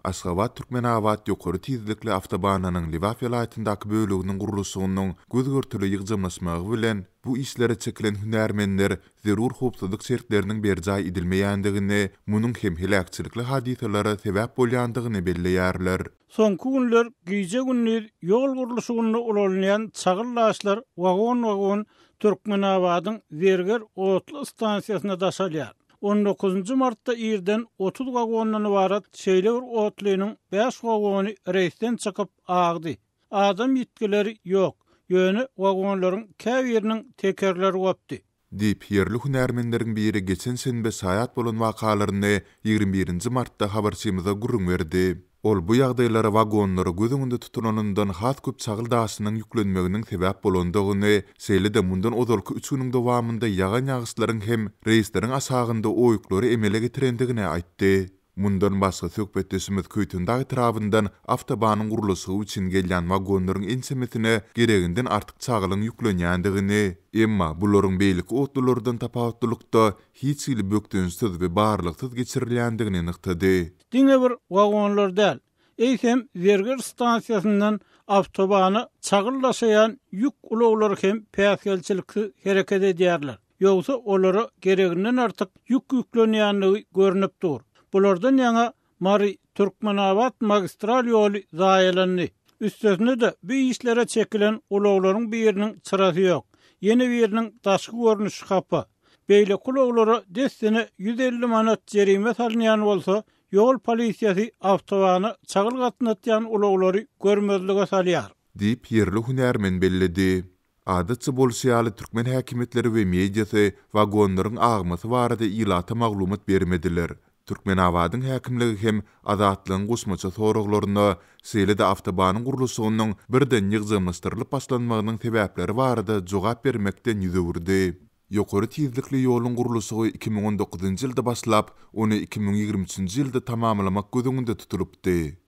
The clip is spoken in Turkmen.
Aşgabat Türkmenabad ýokary tizlikli awtobanynyň Liwaf ýylatyndaki bölüginiň gurulşygynyň gözgörtüli ýygjymlaşmagy bilen bu işlere çekilen hünärmenler zerur howpsuzlyk şertleriniň berjay edilmeýändigini, munyň hem helakçylykly hadiselere sebäp bolýandygyny belleýärler. Soňky günler giýje günler ýol gurulşygyny ulanýan çagyllaşlar wagon Türkmenabadyň Zerger otly stansiýasyna daşalýar. 19 martda ýerden 30 wagondan ibaret şeýle bir otlynyň 5 wagony reýsden çykyp agdy. Adam ýetkileri ýok. Ýöne wagonlaryň käbiriniň tekerleri gopdy. Diýip ýerli hünärmenleriň biri geçen senbe saýat bolan wakalaryny 21 martda habarçymyza gurrun berdi. Ol bu ýagdaýlara wagonlary gözüňde tutulanyndan has köp çagyldaşynyň ýüklenmeginiň sebäp bolandygyny, seýle de mundan ozalky 3 güniň dowamında ýagan ýagyşlaryň hem reýsleriň asagynda oýuklary emele getirendigini aýtdy. Mundan başga söhbetdeşimiz köýtünde etrafyndan awtobanyň gurulşygy üçin gelýän wagonlaryň ensemetine gereginden artyk çagylyň ýüklenýändigini, emma bularyň beýlik otlulardan tapawutlykda hiç ýyly bökdünsiz we barlyksyz geçirilýändigini nyktady. Diňe bir wagonlar däl. Eýsem Zerger stansiýasyndan awtobany çagyllaşaýan ýük ulaglar hem päsgelçilikli hereket edýärler. Ýogsa olary gereginden artyk ýük ýüklenýänligi görünip dur. Bulardan ýa Mari Türkmenabad magistral ýoly zaýalandy. Üstesinde de bu işlere çekilen ulaglaryň biriniň çyrasy ýok. Ýene biriniň daşky görnüşi hapa. Beýle ulaglara destine 150 manat jerime salynýan bolsa, ýol polisiýasy awtobany çagyl gatnatýan ulaglary görmezlige salýar. Diýip ýerli hünärmen belledi. Adatçy bolşýaly türkmen häkimetleri we mediasy wagonlaryň agmasy barada ýylata maglumat bermediler. Türkmenabadyň häkimligi hem azatlygyň gusmaça soraglaryna, seýle-de awtobanyň gurulşygynyň birden ýygjymlaşdyrylyp başlanmagynyň sebäpleri barada jogap bermekden ýüzürdi. Ýokary tizlikli ýoluň gurulşygy 2019-njy ýylda başlap, ony 2023-njy ýylda tamamlamak gözüňde tutulupdy.